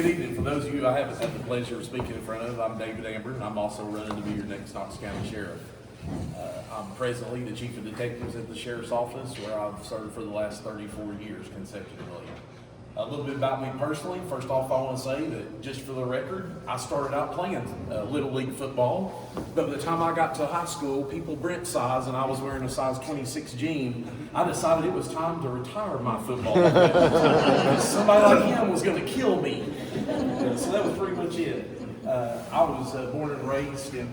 Good evening. For those of you I haven't had the pleasure of speaking in front of, I'm David Amburn, and I'm also running to be your next Knox County Sheriff. I'm presently the Chief of Detectives at the Sheriff's Office, where I've served for the last 34 years consecutively. A little bit about me personally. First off, I want to say that, just for the record, I started out playing Little League football, but by the time I got to high school, people Brent's size, and I was wearing a size 26 jean, I decided it was time to retire my football. Somebody like him was going to kill me. So that was pretty much it. I was born and raised in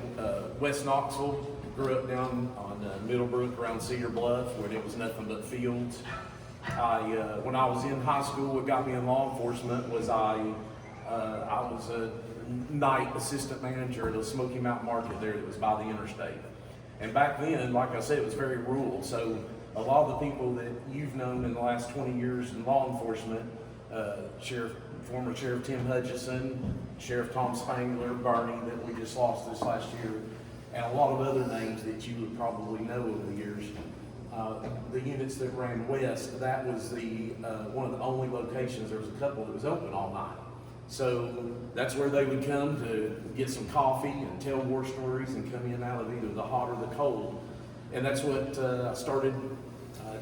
West Knoxville, grew up down on Middlebrook around Cedar Bluff, where it was nothing but fields. When I was in high school, what got me in law enforcement was I was a night assistant manager at a Smoky Mountain Market there that was by the interstate. And back then, like I said, it was very rural. So a lot of the people that you've known in the last 20 years in law enforcement, former Sheriff Tim Hutchison, Sheriff Tom Spangler, Barney that we just lost this last year, and a lot of other names that you would probably know over the years. The units that ran west, that was the one of the only locations. There was a couple that was open all night. So that's where they would come to get some coffee and tell war stories and come in out of either the hot or the cold. And that's what I started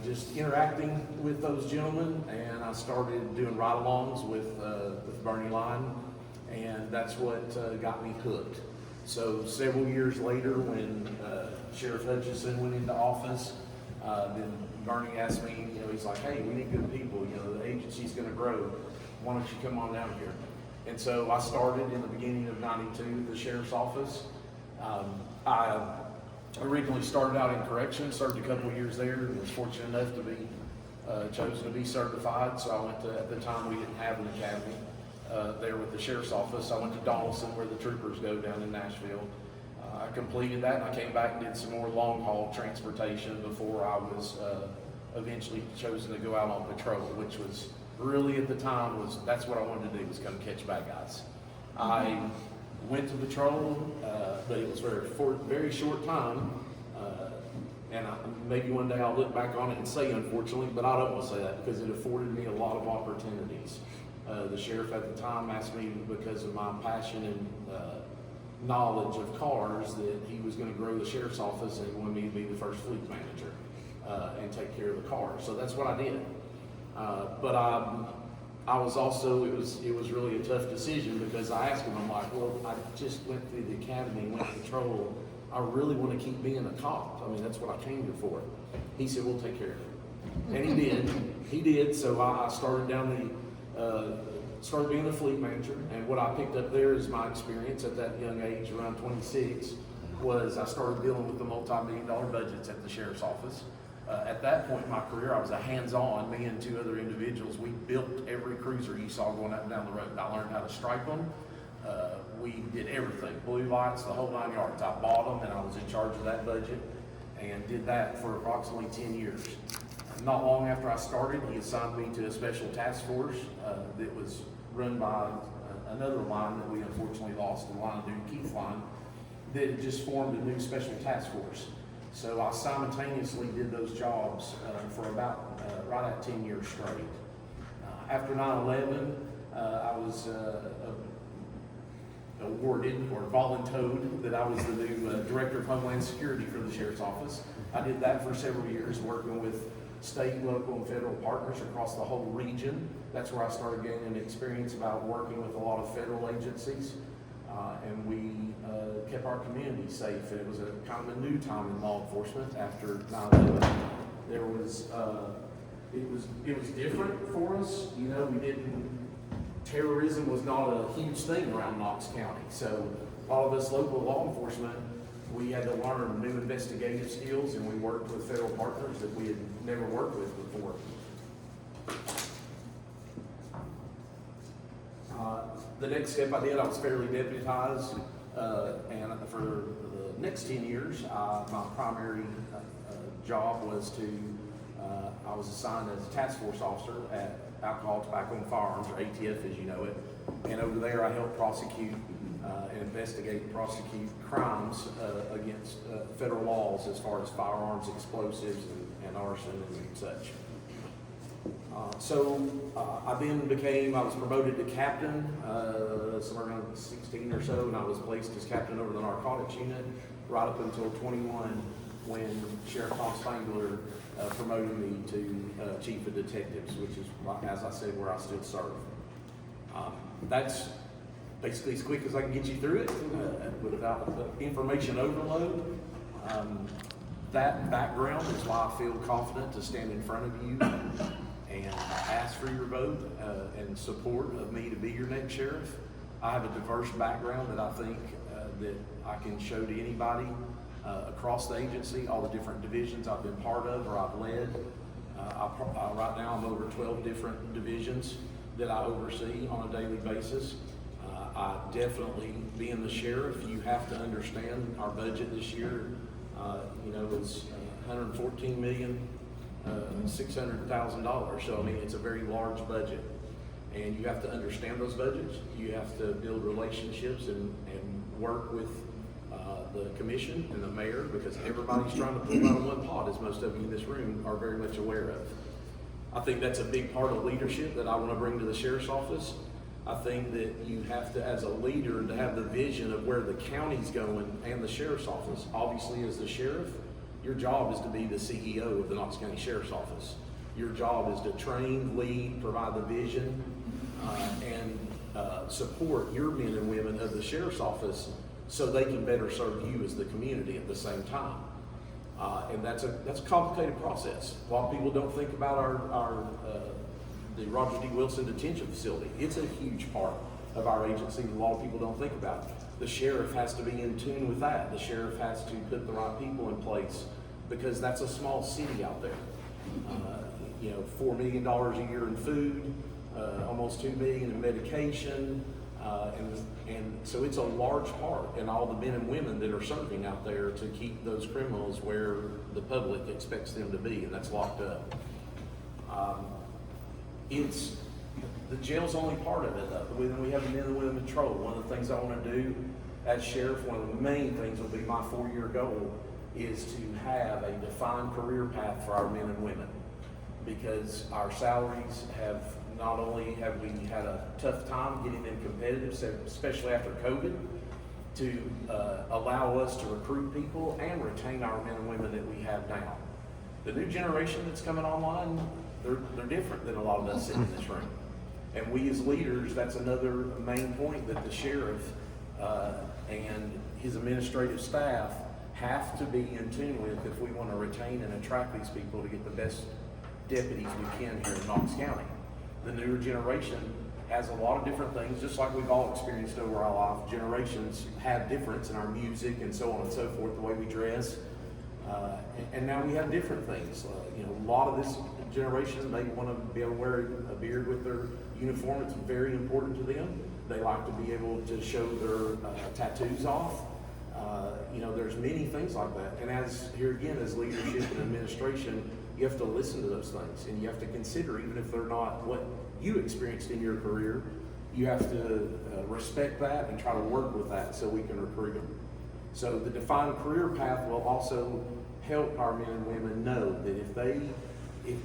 just interacting with those gentlemen, and I started doing ride-alongs with Bernie Line, and that's what got me hooked. So several years later, when Sheriff Hutchison went into office, then Bernie asked me, he's like, hey, we need good people, the agency's gonna grow. Why don't you come on down here? And so I started in the beginning of '92 at the Sheriff's Office. I originally started out in corrections, served a couple of years there, and was fortunate enough to be chosen to be certified. So I went to, at the time we didn't have an academy there with the Sheriff's Office. I went to Donaldson, where the troopers go down in Nashville. I completed that, and I came back and did some more long haul transportation before I was eventually chosen to go out on patrol, which was really at the time that's what I wanted to do, was come catch bad guys. I went to patrol, but it was for a very short time, and maybe one day I'll look back on it and say unfortunately, but I don't want to say that because it afforded me a lot of opportunities. The sheriff at the time asked me, because of my passion and knowledge of cars, that he was going to grow the sheriff's office and he wanted me to be the first fleet manager and take care of the cars. So that's what I did. But I was also, it was really a tough decision, because I asked him, I'm like, well, I just went through the academy, went to patrol. I really want to keep being a cop. I mean, that's what I came here for. He said, we'll take care of it. And he did. He did. So I started started being a fleet manager, and what I picked up there is my experience at that young age, around 26, was I started dealing with the multi-million-dollar budgets at the Sheriff's Office. At that point in my career, I was a hands-on. Me and two other individuals, we built every cruiser you saw going up and down the road. I learned how to stripe them. We did everything, blue lights, the whole 9 yards. I bought them, and I was in charge of that budget, and did that for approximately 10 years. Not long after I started, he assigned me to a special task force that was run by another line that we unfortunately lost, the line of duty Keith line, that had just formed a new special task force. So I simultaneously did those jobs for about right at 10 years straight. After 9/11, I was awarded or voluntoed that I was the new Director of Homeland Security for the Sheriff's Office. I did that for several years, working with state, local, and federal partners across the whole region. That's where I started gaining experience about working with a lot of federal agencies, and we kept our community safe. And it was a kind of a new time in law enforcement after 9/11. There was it was different for us. Terrorism was not a huge thing around Knox County. So all of us local law enforcement, we had to learn new investigative skills, and we worked with federal partners that we had never worked with before. The next step I did, I was fairly deputized, and for the next 10 years, my primary job was I was assigned as a task force officer at Alcohol, Tobacco, and Firearms, or ATF as you know it. And over there I helped prosecute and investigate and prosecute crimes against federal laws as far as firearms, explosives, and arson and such. I then I was promoted to captain, somewhere around 16 or so, and I was placed as captain over the narcotics unit right up until 21 when Sheriff Tom Spangler promoted me to chief of detectives, which is, as I said, where I still serve. That's basically as quick as I can get you through it without information overload. That background is why I feel confident to stand in front of you and ask for your vote and support of me to be your next sheriff. I have a diverse background that I think that I can show to anybody across the agency, all the different divisions I've been part of or I've led. Right now I'm over 12 different divisions that I oversee on a daily basis. I definitely, being the sheriff, you have to understand our budget this year, is $114,600,000. So I mean, it's a very large budget, and you have to understand those budgets. You have to build relationships and work with the commission and the mayor, because everybody's trying to pull out of one pot, as most of you in this room are very much aware of. I think that's a big part of leadership that I want to bring to the sheriff's office. I think that you have to, as a leader, to have the vision of where the county's going and the sheriff's office. Obviously, as the sheriff, your job is to be the CEO of the Knox County Sheriff's Office. Your job is to train, lead, provide the vision, and support your men and women of the sheriff's office so they can better serve you as the community at the same time. And that's a complicated process. A lot of people don't think about the Roger D. Wilson Detention Facility. It's a huge part of our agency that a lot of people don't think about. The sheriff has to be in tune with that. The sheriff has to put the right people in place, because that's a small city out there. $4 million a year in food, almost $2 million in medication, and so it's a large part, and all the men and women that are serving out there to keep those criminals where the public expects them to be, and that's locked up. The jail's only part of it, though. When we have the men and women patrol, one of the things I want to do as sheriff, one of the main things will be my 4-year goal, is to have a defined career path for our men and women, because our salaries have, not only have we had a tough time getting them competitive, especially after COVID, to allow us to recruit people and retain our men and women that we have now. The new generation that's coming online, they're different than a lot of us sitting in this room. And we as leaders, that's another main point that the sheriff and his administrative staff have to be in tune with if we want to retain and attract these people to get the best deputies we can here in Knox County. The newer generation has a lot of different things, just like we've all experienced over our life. Generations have difference in our music and so on and so forth, the way we dress. And now we have different things. A lot of this generation, they want to be able to wear a beard with their uniform. It's very important to them. They like to be able to show their tattoos off. There's many things like that. And as leadership and administration, you have to listen to those things, and you have to consider, even if they're not what you experienced in your career, you have to respect that and try to work with that so we can recruit them. So the defined career path will also help our men and women know that if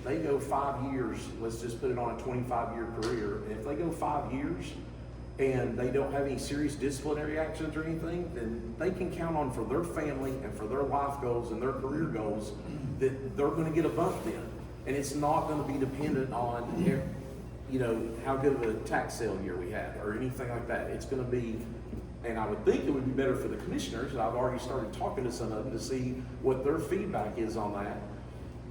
they go 5 years, let's just put it on a 25-year career, and if they go 5 years and they don't have any serious disciplinary actions or anything, then they can count on, for their family and for their life goals and their career goals, that they're going to get a bump then. And it's not going to be dependent on how good of a tax sale year we had or anything like that. It's going to be, and I would think it would be better for the commissioners, and I've already started talking to some of them to see what their feedback is on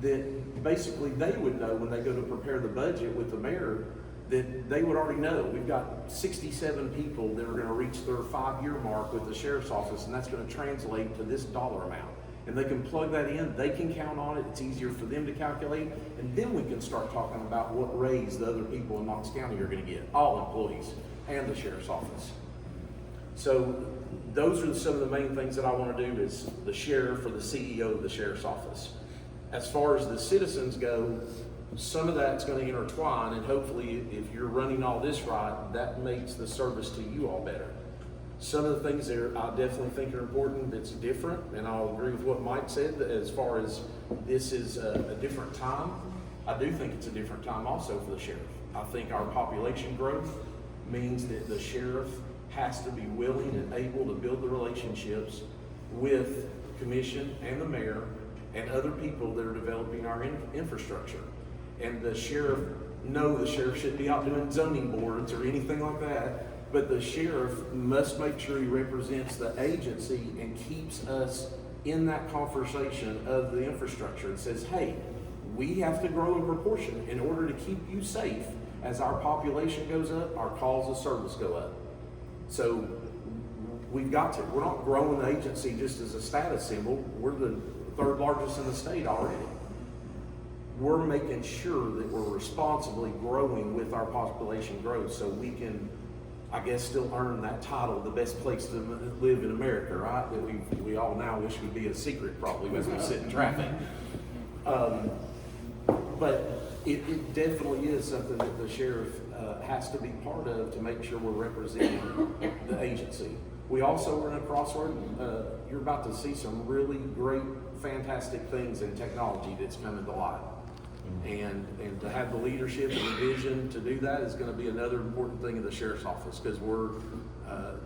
that basically they would know when they go to prepare the budget with the mayor, that they would already know. We've got 67 people that are going to reach their 5-year mark with the sheriff's office, and that's going to translate to this dollar amount. And they can plug that in, they can count on it, it's easier for them to calculate, and then we can start talking about what raise the other people in Knox County are going to get, all employees and the sheriff's office. So those are some of the main things that I want to do as the sheriff or the CEO of the sheriff's office. As far as the citizens go, some of that's going to intertwine, and hopefully if you're running all this right, that makes the service to you all better. Some of the things there I definitely think are important that's different, and I'll agree with what Mike said as far as this is a different time. I do think it's a different time also for the sheriff. I think our population growth means that the sheriff has to be willing and able to build the relationships with commission and the mayor and other people that are developing our infrastructure. And the sheriff shouldn't be out doing zoning boards or anything like that, but the sheriff must make sure he represents the agency and keeps us in that conversation of the infrastructure and says, hey, we have to grow in proportion in order to keep you safe. As our population goes up, our calls of service go up. So we've got to. We're not growing the agency just as a status symbol. We're the third largest in the state already. We're making sure that we're responsibly growing with our population growth so we can, I guess, still earn that title, the best place to live in America, right? That we all now wish would be a secret probably as we sit in traffic. But it definitely is something that the sheriff has to be part of to make sure we're representing the agency. We also are in a crossroad. You're about to see some really great, fantastic things in technology that's coming to light. And to have the leadership and the vision to do that is going to be another important thing in the sheriff's office, because we're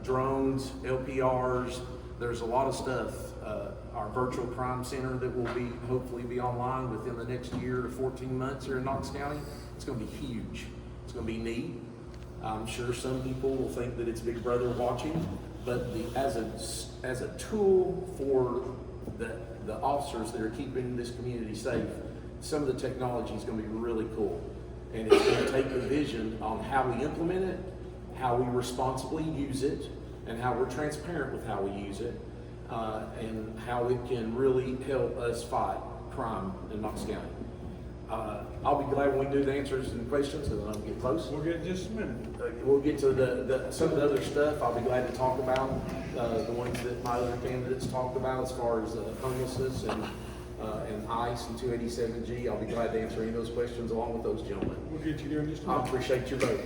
drones, LPRs, there's a lot of stuff. Our virtual crime center that will hopefully be online within the next year to 14 months here in Knox County. It's going to be huge. It's going to be neat. I'm sure some people will think that it's Big Brother watching, but as a tool for the officers that are keeping this community safe, some of the technology is going to be really cool. And it's going to take the vision on how we implement it, how we responsibly use it, and how we're transparent with how we use it, and how it can really help us fight crime in Knox County. I'll be glad when we do the answers and questions, because I don't get close. We'll get just a minute. We'll get to some of the other stuff. I'll be glad to talk about the ones that my other candidates talked about as far as homelessness and ICE and 287G. I'll be glad to answer any of those questions along with those gentlemen. We'll get you there in just a I minute. appreciate your vote.